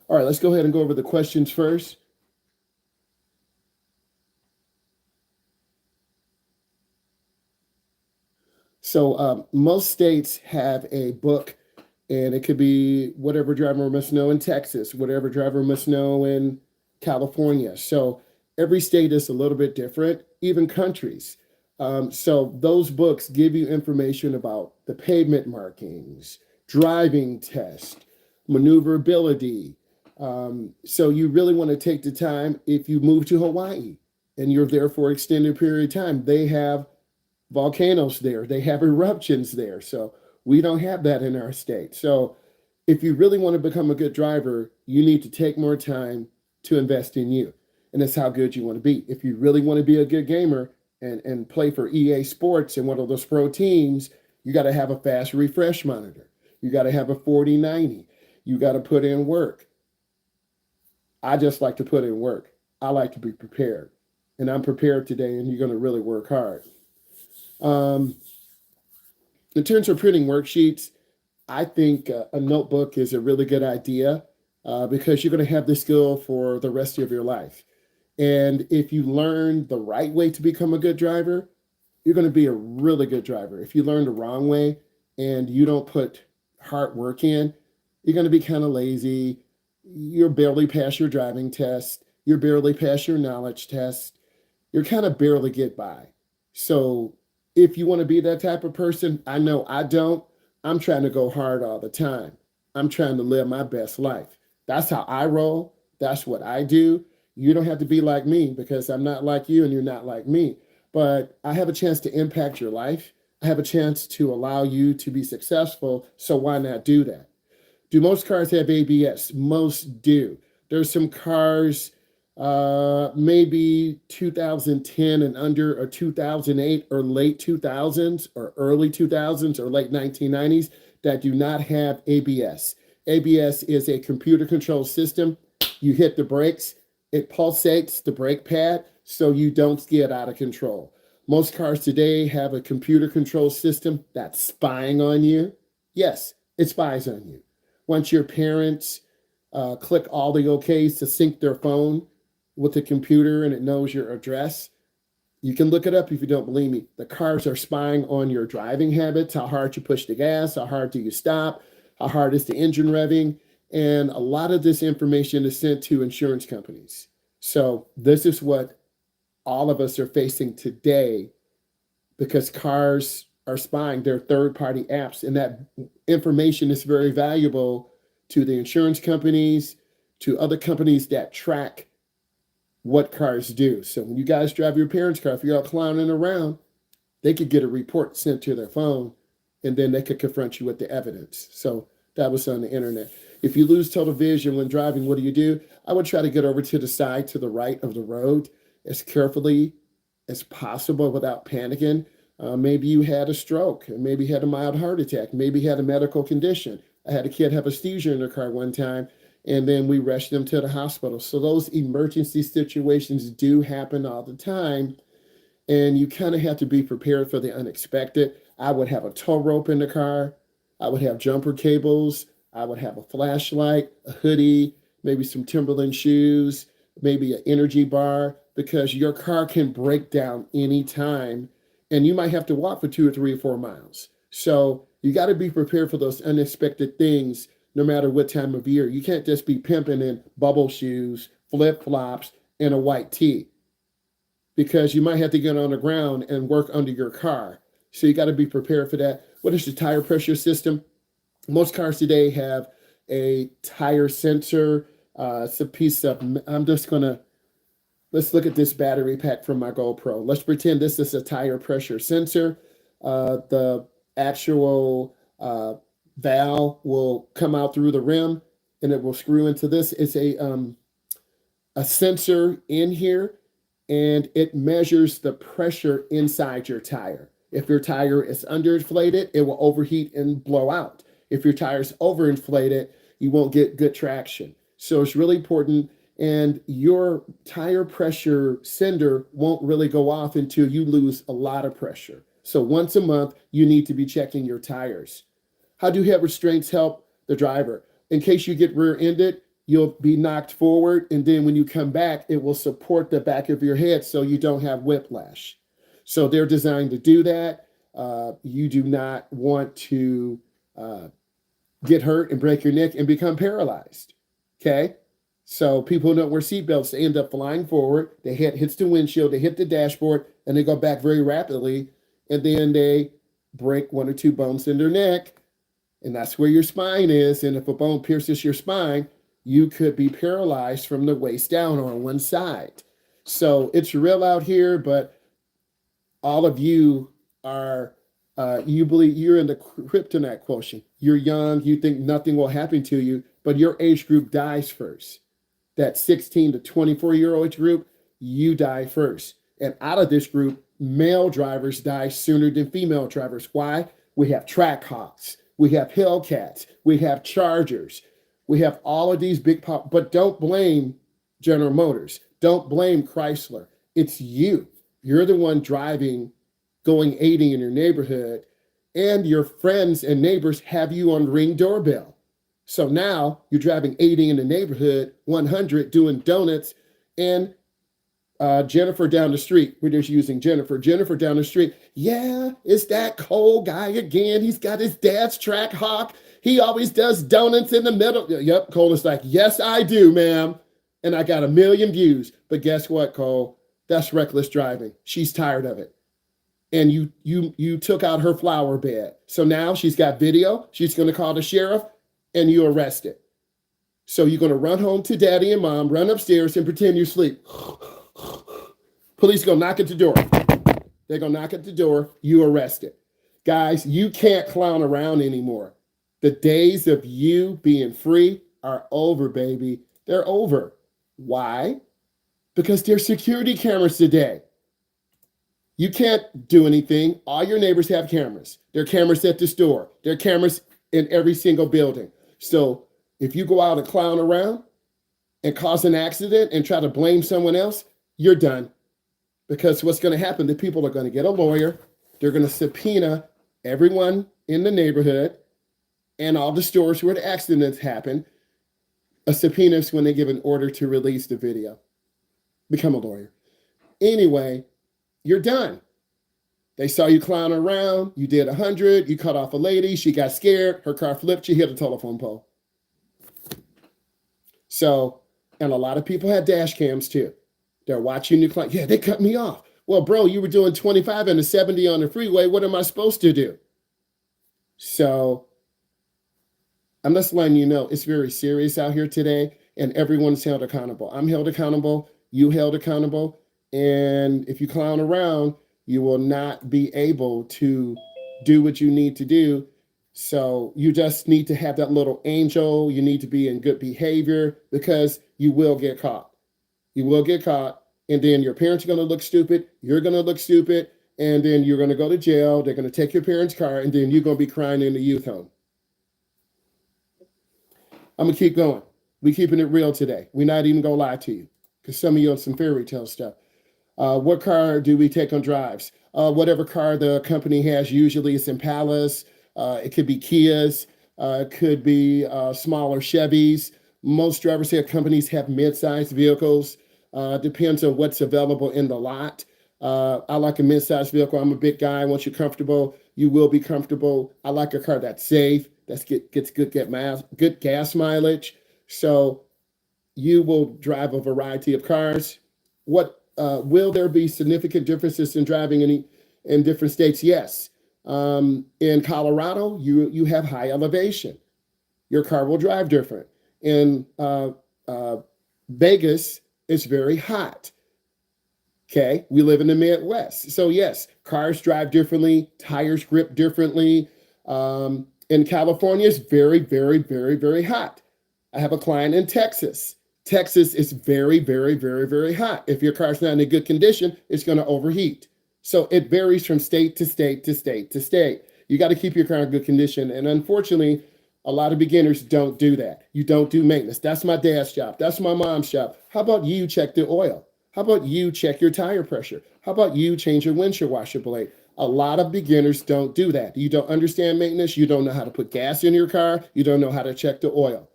All right, let's go ahead and go over the questions first. So most states have a book, and it could be whatever driver must know in Texas, whatever driver must know in California. So every state is a little bit different, even countries. So those books give you information about the pavement markings, driving test, maneuverability. So you really want to take the time if you move to Hawaii and you're there for an extended period of time. They have volcanoes there, they have eruptions there. So we don't have that in our state. So if you really want to become a good driver, you need to take more time to invest in you. And that's how good you want to be. If you really want to be a good gamer and play for EA Sports and one of those pro teams, you got to have a fast refresh monitor. You got to have a 4090. You got to put in work. I just like to put in work. I like to be prepared. And I'm prepared today, and you're going to really work hard. Um, in terms of printing worksheets, I think a notebook is a really good idea because you're going to have this skill for the rest of your life. And if you learn the right way to become a good driver, you're going to be a really good driver. If you learn the wrong way and you don't put hard work in, you're going to be kind of lazy. You're barely past your driving test. You're barely past your knowledge test. You're kind of barely get by. So if you want to be that type of person, I know I don't. I'm trying to go hard all the time. I'm trying to live my best life. That's how I roll. That's what I do. You don't have to be like me because I'm not like you and you're not like me. But I have a chance to impact your life. I have a chance to allow you to be successful. So why not do that? Do most cars have ABS? Most do. There's some cars, maybe 2010 and under, or 2008, or late 2000s, or early 2000s, or late 1990s that do not have ABS. ABS is a computer controlled system. You hit the brakes, it pulsates the brake pad so you don't get out of control. Most cars today have a computer control system that's spying on you. Yes, it spies on you. Once your parents click all the OKs to sync their phone with the computer and it knows your address, you can look it up if you don't believe me. The cars are spying on your driving habits, how hard you push the gas, how hard do you stop, how hard is the engine revving. And a lot of this information is sent to insurance companies. So this is what all of us are facing today because cars are spying. They're third-party apps, and that information is very valuable to the insurance companies, to other companies that track what cars do. So when you guys drive your parents' car, if you're out clowning around, they could get a report sent to their phone, and then they could confront you with the evidence. So that was on the internet. If you lose total vision when driving, what do? I would try to get over to the side, to the right of the road as carefully as possible without panicking. Maybe you had a stroke, maybe you had a mild heart attack, maybe you had a medical condition. I had a kid have a seizure in their car one time, and then we rushed them to the hospital. So those emergency situations do happen all the time, and you kind of have to be prepared for the unexpected. I would have a tow rope in the car. I would have jumper cables. I would have a flashlight, a hoodie, maybe some Timberland shoes, maybe an energy bar, because your car can break down anytime and you might have to walk for 2 or 3 or 4 miles. So you got to be prepared for those unexpected things no matter what time of year. You can't just be pimping in bubble shoes, flip flops, and a white tee because you might have to get on the ground and work under your car. So you got to be prepared for that. What is the tire pressure system? Most cars today have a tire sensor. It's a piece of, let's look at this battery pack from my GoPro. Let's pretend this is a tire pressure sensor. The actual valve will come out through the rim and it will screw into this. It's a sensor in here and it measures the pressure inside your tire. If your tire is underinflated, it will overheat and blow out. If your tire is overinflated, you won't get good traction. So it's really important. And your tire pressure sender won't really go off until you lose a lot of pressure. So once a month, you need to be checking your tires. How do head restraints help the driver? In case you get rear-ended, you'll be knocked forward. And then when you come back, it will support the back of your head so you don't have whiplash. So they're designed to do that. You do not want to get hurt and break your neck and become paralyzed. Okay? So people who don't wear seatbelts, they end up flying forward. Their head hits the windshield, they hit the dashboard, and they go back very rapidly. And then they break one or two bones in their neck. And that's where your spine is. And if a bone pierces your spine, you could be paralyzed from the waist down on one side. So it's real out here, but all of you are, you believe you're in the kryptonite quotient. You're young, you think nothing will happen to you, but your age group dies first. That 16 to 24-year-old group, you die first. And out of this group, male drivers die sooner than female drivers. Why? We have track hawks, we have Hellcats, we have Chargers, we have all of these big pop, but don't blame General Motors. Don't blame Chrysler. It's you. You're the one driving, going 80 in your neighborhood, and your friends and neighbors have you on Ring doorbell. So now you're driving 80 in the neighborhood, 100 doing donuts, and Jennifer down the street, we're just using Jennifer. Jennifer down the street, yeah, it's that Cole guy again. He's got his dad's track hawk. He always does donuts in the middle. Yep, Cole is like, yes, I do, ma'am. And I got 1 million views. But guess what, Cole? That's reckless driving. She's tired of it. And you took out her flower bed. So now she's got video. She's going to call the sheriff, and you arrest it. So you're going to run home to daddy and mom, run upstairs, and pretend you're asleep. Police going to knock at the door. They're going to knock at the door. You arrested. Guys, you can't clown around anymore. The days of you being free are over, baby. They're over. Why? Because there's security cameras today. You can't do anything. All your neighbors have cameras. There are cameras at the store. There are cameras in every single building. So if you go out and clown around and cause an accident and try to blame someone else, you're done. Because what's going to happen, the people are going to get a lawyer. They're going to subpoena everyone in the neighborhood and all the stores where the accidents happen. A subpoena is when they give an order to release the video. Become a lawyer. Anyway, you're done. They saw you clown around. You did 100. You cut off a lady. She got scared. Her car flipped. She hit a telephone pole. So, and a lot of people had dash cams too. They're watching you clown. Yeah, they cut me off. Well, bro, you were doing 25 and a 70 on the freeway. What am I supposed to do? So I'm just letting you know it's very serious out here today, and everyone's held accountable. I'm held accountable. You held accountable. And if you clown around, you will not be able to do what you need to do. So you just need to have that little angel. You need to be in good behavior because you will get caught. You will get caught. And then your parents are going to look stupid. You're going to look stupid. And then you're going to go to jail. They're going to take your parents' car. And then you're going to be crying in the youth home. I'm going to keep going. We're keeping it real today. We're not even going to lie to you because some of you on some fairy tale stuff. What car do we take on drives? Whatever car the company has, usually it's Impalas. It could be Kias. It could be smaller Chevys. Most drivers here companies have mid-sized vehicles. Depends on what's available in the lot. I like a mid-sized vehicle. I'm a big guy. Once you're comfortable, you will be comfortable. I like a car that's safe, that gets good gas mileage. So you will drive a variety of cars. What will there be significant differences in driving in different states? Yes. In Colorado, you have high elevation. Your car will drive different. In Vegas, it's very hot. Okay, we live in the Midwest. So yes, cars drive differently, tires grip differently. In California, it's very, very, very, very hot. I have a client in Texas. Texas is very, very, very, very hot. If your car's not in a good condition, it's going to overheat. So it varies from state to state to state to state. You got to keep your car in good condition. And unfortunately, a lot of beginners don't do that. You don't do maintenance. That's my dad's job. That's my mom's job. How about you check the oil? How about you check your tire pressure? How about you change your windshield washer blade? A lot of beginners don't do that. You don't understand maintenance. You don't know how to put gas in your car. You don't know how to check the oil.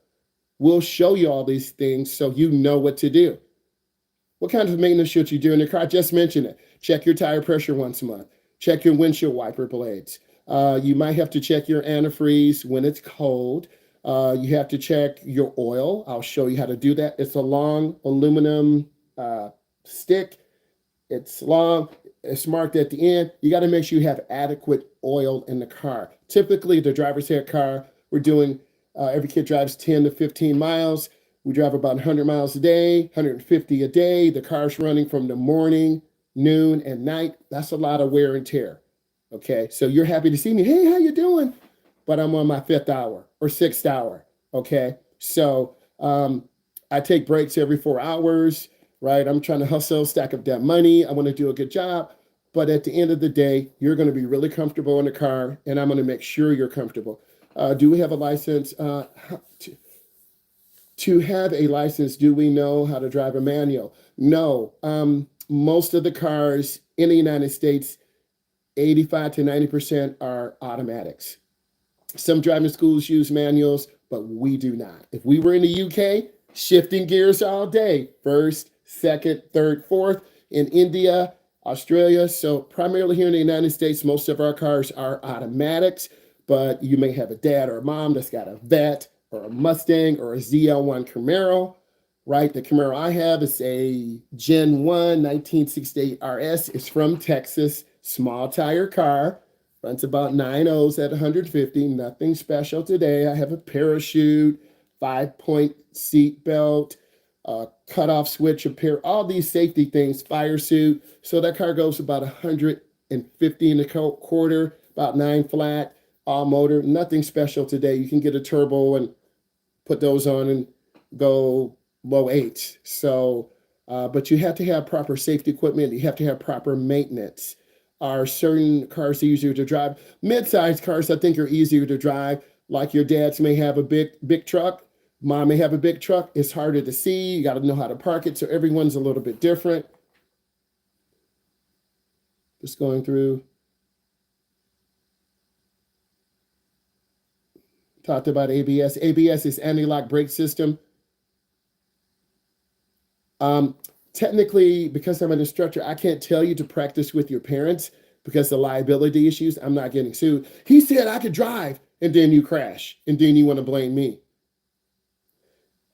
We'll show you all these things so you know what to do. What kind of maintenance should you do in your car? I just mentioned it. Check your tire pressure once a month. Check your windshield wiper blades. You might have to check your antifreeze when it's cold. You have to check your oil. I'll show you how to do that. It's a long aluminum stick. It's long. It's marked at the end. You got to make sure you have adequate oil in the car. Typically, the driver's ed car, we're doing, every kid drives 10 to 15 miles. We drive about 100 miles a day, 150 a day. The car's running from the morning, noon, and night. That's a lot of wear and tear. Okay, so you're happy to see me. Hey, how you doing? But I'm on my 5th hour or 6th hour. Okay, so I take breaks every 4 hours, right? I'm trying to hustle, stack up that money. I want to do a good job. But at the end of the day, you're going to be really comfortable in the car, and I'm going to make sure you're comfortable. Do we have a license? To have a license, do we know how to drive a manual? No. Most of the cars in the United States, 85 to 90% are automatics. Some driving schools use manuals, but we do not. If we were in the UK, shifting gears all day, first, second, third, fourth. In India, Australia, so primarily here in the United States, most of our cars are automatics, but you may have a dad or a mom that's got a Vet or a Mustang or a ZL1 Camaro, right? The Camaro I have is a Gen 1 1968 RS. It's from Texas, small tire car, runs about 9 O's at 150, nothing special today. I have a parachute, 5-point seat belt, cutoff switch, all these safety things, fire suit. So that car goes about 150 and a quarter, about 9 flat, all motor, nothing special today. You can get a turbo and put those on and go low 8s. So, but you have to have proper safety equipment. You have to have proper maintenance. Are certain cars easier to drive? Mid-sized cars, I think, are easier to drive. Like your dad's may have a big truck. Mom may have a big truck. It's harder to see. You got to know how to park it. So everyone's a little bit different. Just going through. Talked about ABS. ABS is anti-lock brake system. Technically, because I'm an instructor, I can't tell you to practice with your parents because the liability issues. I'm not getting sued. He said I could drive, and then you crash, and then you want to blame me.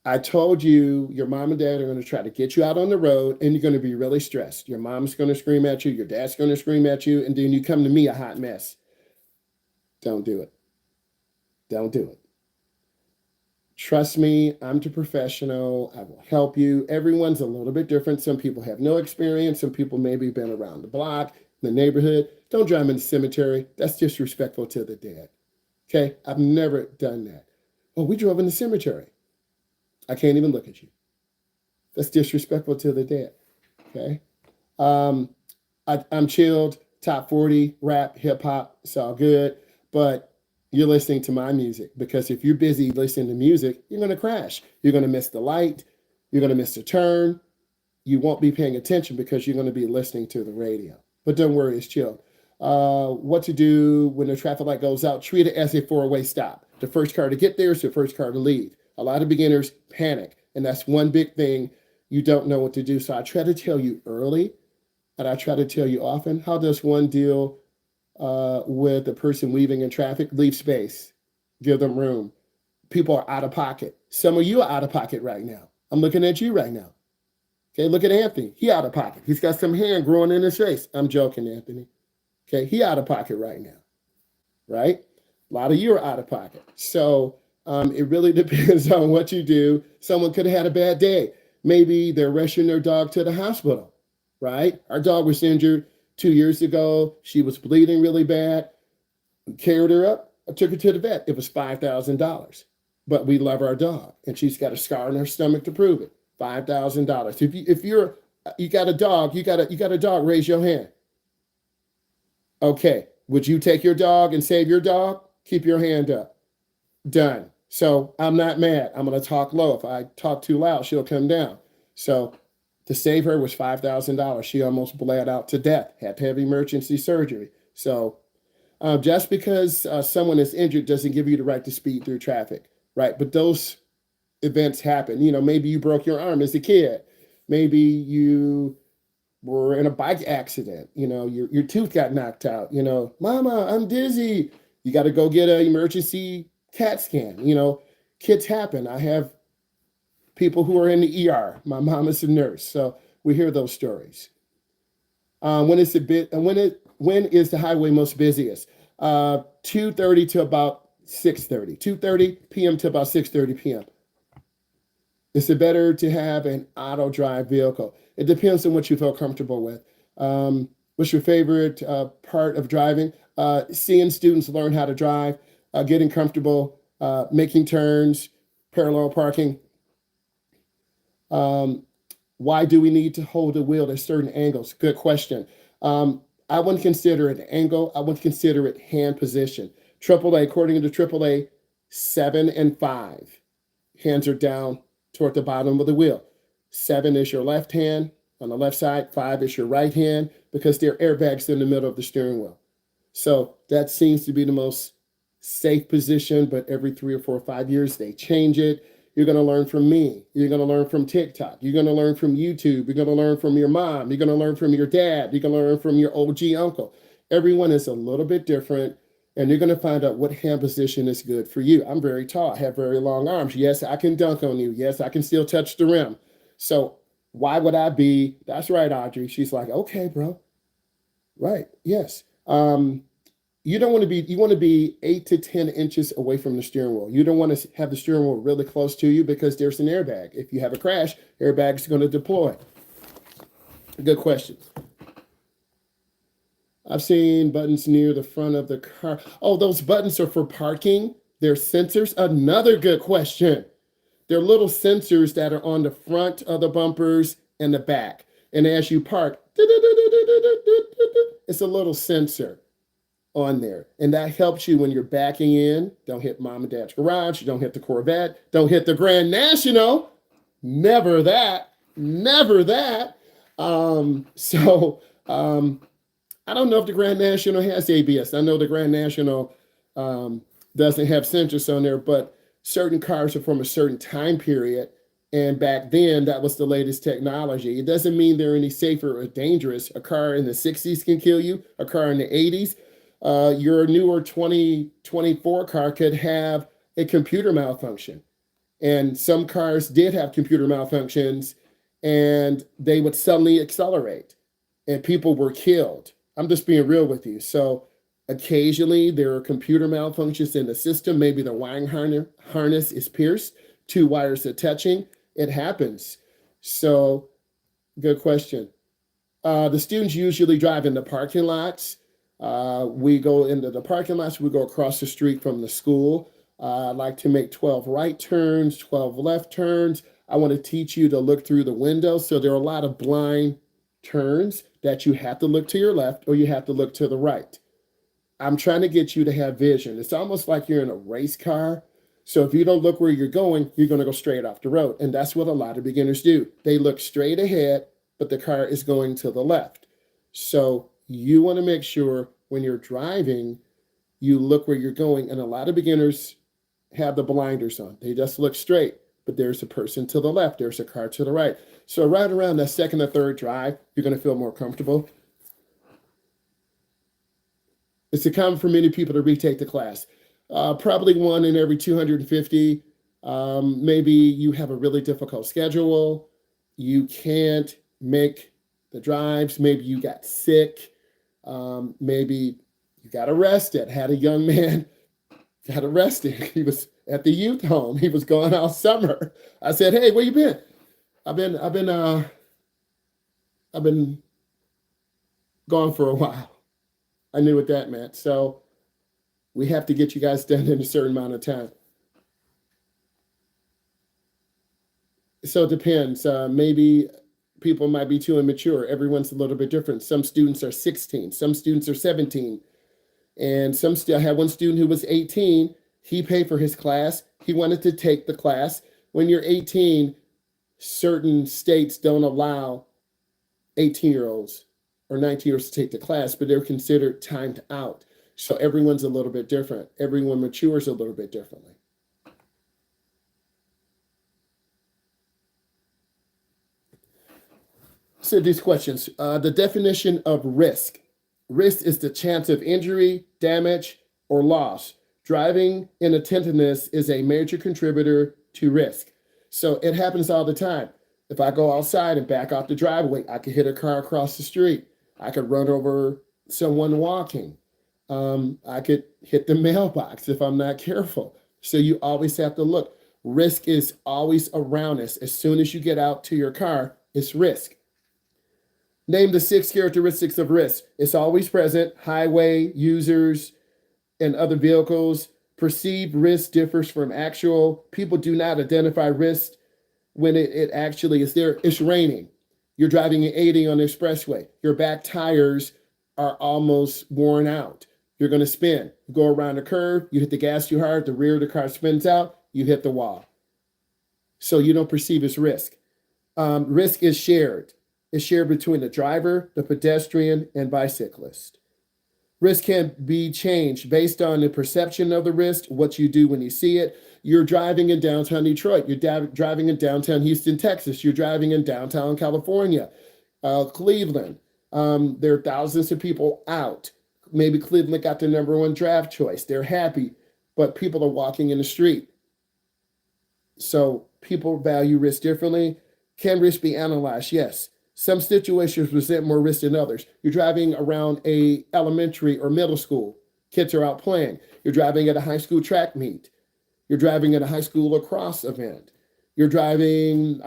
I told you your mom and dad are going to try to get you out on the road, and you're going to be really stressed. Your mom's going to scream at you, your dad's going to scream at you, and then you come to me a hot mess. Don't do it. Don't do it. Trust me, I'm the professional. I will help you. Everyone's a little bit different. Some people have no experience. Some people maybe been around the block, the neighborhood. Don't drive in the cemetery. That's disrespectful to the dead. Okay? I've never done that. Oh, we drove in the cemetery. I can't even look at you. That's disrespectful to the dead. Okay? I'm chilled, top 40, rap, hip hop. It's all good. But you're listening to my music, because if you're busy listening to music, you're going to crash. You're going to miss the light. You're going to miss the turn. You won't be paying attention because you're going to be listening to the radio. But don't worry, it's chill. What to do when the traffic light goes out? Treat it as a 4-way stop. The first car to get there is the first car to leave. A lot of beginners panic, and that's one big thing. You don't know what to do. So I try to tell you early, and I try to tell you often. How does one deal with a person weaving in traffic? Leave space, give them room. People are out of pocket. Some of you are out of pocket right now. I'm looking at you right now. Okay, look at Anthony. He out of pocket. He's got some hair growing in his face. I'm joking, Anthony. Okay, he out of pocket right now, right? A lot of you are out of pocket. So it really depends on what you do. Someone could have had a bad day. Maybe they're rushing their dog to the hospital, right? Our dog was injured 2 years ago. She was bleeding really bad. We carried her up. I took her to the vet. It was $5,000. But we love our dog, and she's got a scar on her stomach to prove it. $5,000. If you got a dog, you got a dog, raise your hand. Okay. Would you take your dog and save your dog? Keep your hand up. Done. So I'm not mad. I'm going to talk low. If I talk too loud, she'll come down. So to save her was $5,000. She almost bled out to death, had to have emergency surgery. So just because someone is injured doesn't give you the right to speed through traffic, right? But those events happen. Maybe you broke your arm as a kid. Maybe you were in a bike accident. Your tooth got knocked out. Mama, I'm dizzy. You got to go get an emergency CAT scan. Kids happen. I have people who are in the ER. My mom is a nurse, so we hear those stories. When it's a bit, when is the highway most busiest? 2:30 to about 6:30. 2:30 p.m. to about 6:30 p.m. Is it better to have an auto drive vehicle? It depends on what you feel comfortable with. What's your favorite part of driving? Seeing students learn how to drive, getting comfortable, making turns, parallel parking. Um, why do we need to hold the wheel at certain angles? Good question. I wouldn't consider it angle. I wouldn't consider it hand position. AAA, according to AAA, 7 and 5. Hands are down toward the bottom of the wheel. 7 is your left hand on the left side. 5 is your right hand because there are airbags in the middle of the steering wheel. So that seems to be the most safe position, but every 3 or 4 or 5 years, they change it. You're going to learn from me. You're going to learn from TikTok. You're going to learn from YouTube. You're going to learn from your mom. You're going to learn from your dad. You're going to learn from your OG uncle. Everyone is a little bit different, and you're going to find out what hand position is good for you. I'm very tall. I have very long arms. Yes, I can dunk on you. Yes, I can still touch the rim. So why would I be? That's right, Audrey. She's like, okay, bro. Right. Yes. You don't want to be, you want to be 8 to 10 inches away from the steering wheel. You don't want to have the steering wheel really close to you because there's an airbag. If you have a crash, airbag is going to deploy. Good question. I've seen buttons near the front of the car. Oh, those buttons are for parking. They're sensors. Another good question. They're little sensors that are on the front of the bumpers and the back. And as you park, it's a little sensor on there. And that helps you when you're backing in. Don't hit mom and dad's garage. Don't hit the Corvette. Don't hit the Grand National. Never that. Never that. I don't know if the Grand National has ABS. I know the Grand National doesn't have sensors on there, but certain cars are from a certain time period. And back then, that was the latest technology. It doesn't mean they're any safer or dangerous. A car in the 60s can kill you. A car in the 80s. Your newer 2024 car could have a computer malfunction. And some cars did have computer malfunctions and they would suddenly accelerate and people were killed. I'm just being real with you. So occasionally there are computer malfunctions in the system. Maybe the wiring harness is pierced, 2 wires are touching. It happens. So good question. The students usually drive in the parking lots. We go into the parking lots. We go across the street from the school. I like to make 12 right turns, 12 left turns. I want to teach you to look through the window. So there are a lot of blind turns that you have to look to your left or you have to look to the right. I'm trying to get you to have vision. It's almost like you're in a race car. So if you don't look where you're going to go straight off the road. And that's what a lot of beginners do. They look straight ahead, but the car is going to the left. So you want to make sure when you're driving, you look where you're going. And a lot of beginners have the blinders on. They just look straight, but there's a person to the left. There's a car to the right. So right around that second or third drive, you're going to feel more comfortable. It's common for many people to retake the class. Probably 1 in every 250. Maybe you have a really difficult schedule. You can't make the drives. Maybe you got sick. Maybe you got arrested. Had a young man got arrested. He was at the youth home. He was gone all summer. I said, "Hey, where you been?" I've been gone for a while. I knew what that meant. So we have to get you guys done in a certain amount of time. So it depends. Maybe people might be too immature. Everyone's a little bit different. Some students are 16, some students are 17. And I had one student who was 18. He paid for his class. He wanted to take the class. When you're 18, certain states don't allow 18-year-olds or 19-year-olds to take the class, but they're considered timed out. So everyone's a little bit different. Everyone matures a little bit differently. So these questions, the definition of risk. Risk is the chance of injury, damage, or loss. Driving inattentiveness is a major contributor to risk. So it happens all the time. If I go outside and back off the driveway, I could hit a car across the street. I could run over someone walking. I could hit the mailbox if I'm not careful. So you always have to look. Risk is always around us. As soon as you get out to your car, it's risk. Name the 6 characteristics of risk. It's always present. Highway users and other vehicles. Perceived risk differs from actual. People do not identify risk when it actually is there. It's raining. You're driving at 80 on the expressway. Your back tires are almost worn out. You're going to spin. You go around the curve. You hit the gas too hard. The rear of the car spins out. You hit the wall. So you don't perceive as risk. Risk is shared. It's shared between the driver, the pedestrian, and bicyclist. Risk can be changed based on the perception of the risk, what you do when you see it. You're driving in downtown Detroit. You're driving in downtown Houston, Texas. You're driving in downtown California, Cleveland. There are thousands of people out. Maybe Cleveland got their #1 draft choice. They're happy, but people are walking in the street. So people value risk differently. Can risk be analyzed? Yes. Some situations present more risk than others. You're driving around a elementary or middle school. Kids are out playing. You're driving at a high school track meet. You're driving at a high school lacrosse event. You're driving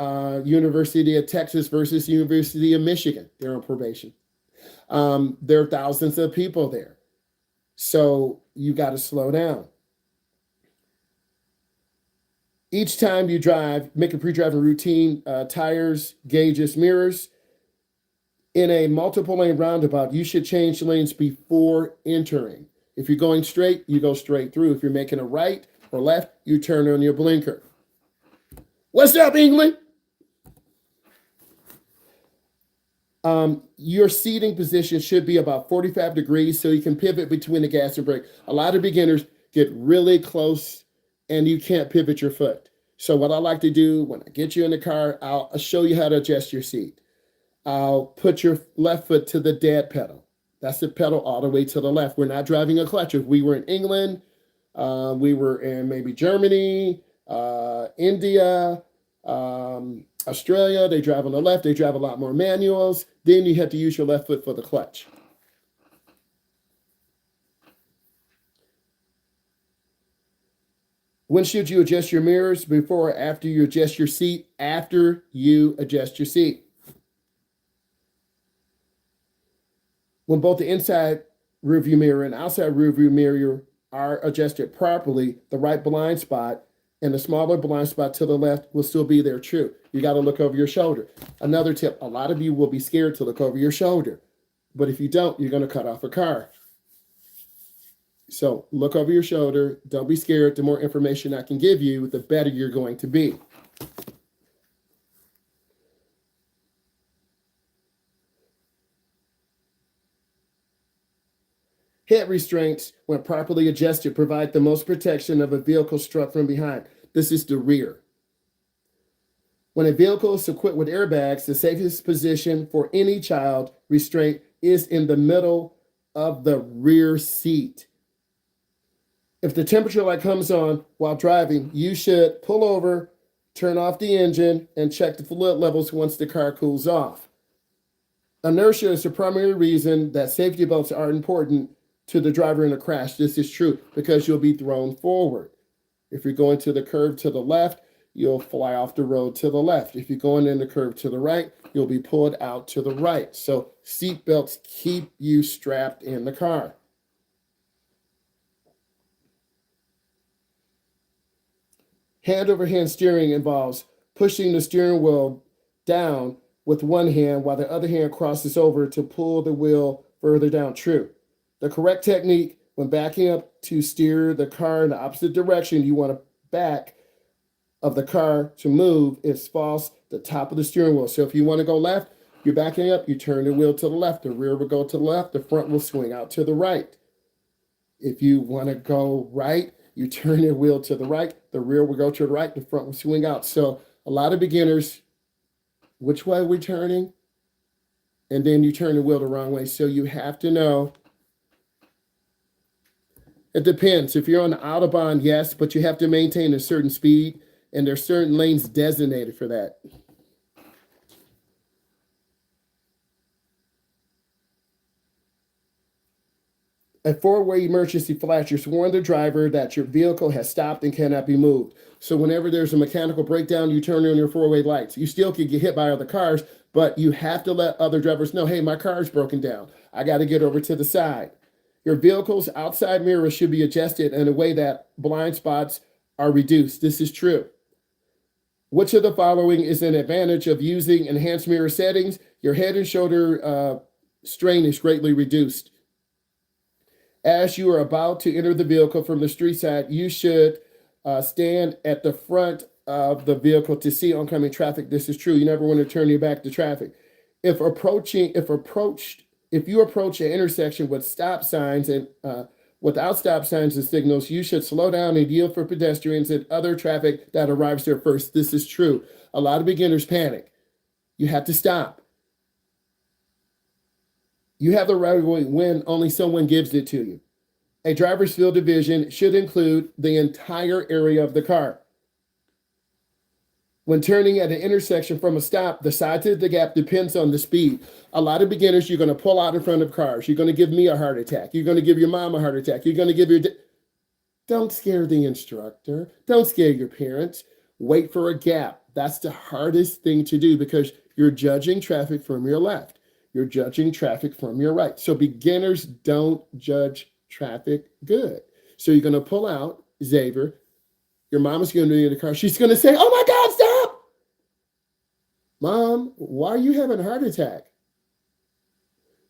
University of Texas versus University of Michigan. They're on probation. There are thousands of people there. So you got to slow down. Each time you drive, make a pre-driving routine, tires, gauges, mirrors. In a multiple lane roundabout, you should change lanes before entering. If you're going straight, you go straight through. If you're making a right or left, you turn on your blinker. What's up, England? Your seating position should be about 45 degrees so you can pivot between the gas and brake. A lot of beginners get really close and you can't pivot your foot. So what I like to do when I get you in the car, I'll show you how to adjust your seat. I'll put your left foot to the dead pedal. That's the pedal all the way to the left. We're not driving a clutch. If we were in England, we were in maybe Germany, India, Australia, they drive on the left. They drive a lot more manuals. Then you have to use your left foot for the clutch. When should you adjust your mirrors? Before or after you adjust your seat? After you adjust your seat. When both the inside rearview mirror and outside rearview mirror are adjusted properly, the right blind spot and the smaller blind spot to the left will still be there true. You got to look over your shoulder. Another tip, a lot of you will be scared to look over your shoulder. But if you don't, you're going to cut off a car. So look over your shoulder. Don't be scared. The more information I can give you, the better you're going to be. Head restraints, when properly adjusted, provide the most protection of a vehicle struck from behind. This is the rear. When a vehicle is equipped with airbags, the safest position for any child restraint is in the middle of the rear seat. If the temperature light comes on while driving, you should pull over, turn off the engine, and check the fluid levels once the car cools off. Inertia is the primary reason that safety belts are important to the driver in a crash. This is true because you'll be thrown forward. If you're going to the curve to the left, you'll fly off the road to the left. If you're going in the curve to the right, you'll be pulled out to the right. So seat belts keep you strapped in the car. Hand over hand steering involves pushing the steering wheel down with one hand while the other hand crosses over to pull the wheel further down. True. The correct technique when backing up to steer the car in the opposite direction you want to back of the car to move is false, the top of the steering wheel. So if you want to go left, you're backing up, you turn the wheel to the left. The rear will go to the left. The front will swing out to the right. If you want to go right, you turn your wheel to the right. The rear will go to the right. The front will swing out. So a lot of beginners, which way are we turning? and then you turn the wheel the wrong way. So you have to know. It depends. If you're on the Autobahn, yes, but you have to maintain a certain speed, and there's certain lanes designated for that. A four-way emergency flashers warn the driver that your vehicle has stopped and cannot be moved. So whenever there's a mechanical breakdown, you turn on your four-way lights. You still can get hit by other cars, but you have to let other drivers know, hey, my car's broken down. I got to get over to the side. Your vehicle's outside mirrors should be adjusted in a way that blind spots are reduced. This is true. Which of the following is an advantage of using enhanced mirror settings? Your head and shoulder strain is greatly reduced. As you are about to enter the vehicle from the street side, you should stand at the front of the vehicle to see oncoming traffic. This is true. You never want to turn your back to traffic. If you approach an intersection with stop signs and without stop signs and signals, you should slow down and yield for pedestrians and other traffic that arrives there first. This is true. A lot of beginners panic. You have to stop. You have the right of way when only someone gives it to you. A driver's field of vision should include the entire area of the car. When turning at an intersection from a stop, the size of the gap depends on the speed. A lot of beginners, you're going to pull out in front of cars. You're going to give me a heart attack. You're going to give your mom a heart attack. You're going to give your... Don't scare the instructor. Don't scare your parents. Wait for a gap. That's the hardest thing to do because you're judging traffic from your left. You're judging traffic from your right. So beginners don't judge traffic good. So you're going to pull out, Xavier. Your mom is going to be in the car. She's going to say, oh my God, stop. Mom, why are you having a heart attack?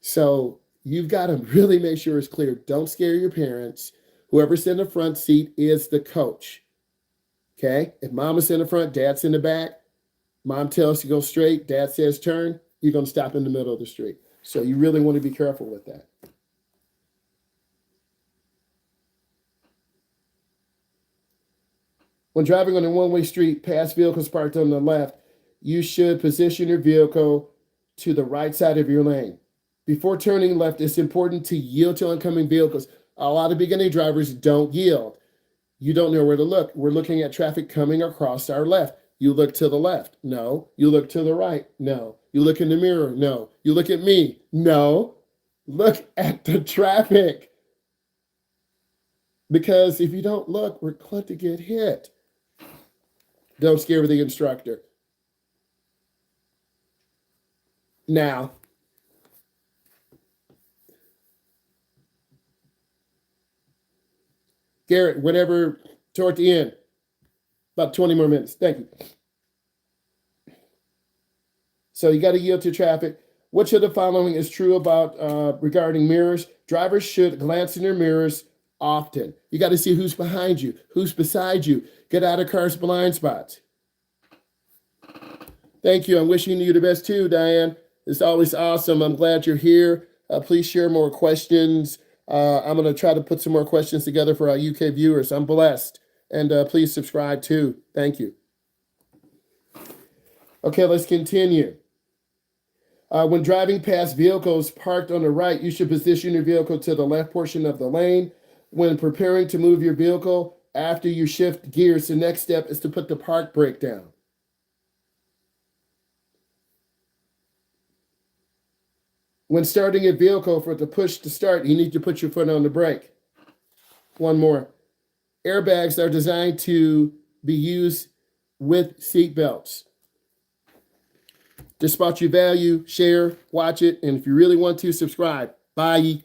So you've got to really make sure it's clear. Don't scare your parents. Whoever's in the front seat is the coach. Okay? If mom is in the front, dad's in the back. Mom tells you to go straight. Dad says turn. You're going to stop in the middle of the street. So you really want to be careful with that. When driving on a one-way street past vehicles parked on the left, you should position your vehicle to the right side of your lane. Before turning left, it's important to yield to oncoming vehicles. A lot of beginning drivers don't yield. You don't know where to look. We're looking at traffic coming across our left. You look to the left. No. You look to the right. No. You look in the mirror. No. You look at me. No. Look at the traffic. Because if you don't look, we're going to get hit. Don't scare the instructor. Now, Garrett, whenever, toward the end, about 20 more minutes. Thank you. So you got to yield to traffic. Which of the following is true about regarding mirrors? Drivers should glance in their mirrors often. You got to see who's behind you, who's beside you. Get out of car's blind spots. Thank you. I'm wishing you the best too, Diane. It's always awesome. I'm glad you're here. Please share more questions. I'm going to try to put some more questions together for our UK viewers. I'm blessed. And please subscribe too. Thank you. Okay, let's continue. When driving past vehicles parked on the right, you should position your vehicle to the left portion of the lane. When preparing to move your vehicle, after you shift gears, the next step is to put the park brake down. When starting a vehicle, for the push to start, you need to put your foot on the brake. One more. Airbags are designed to be used with seat belts. Just what you value, share, watch it, and if you really want to, subscribe. Bye.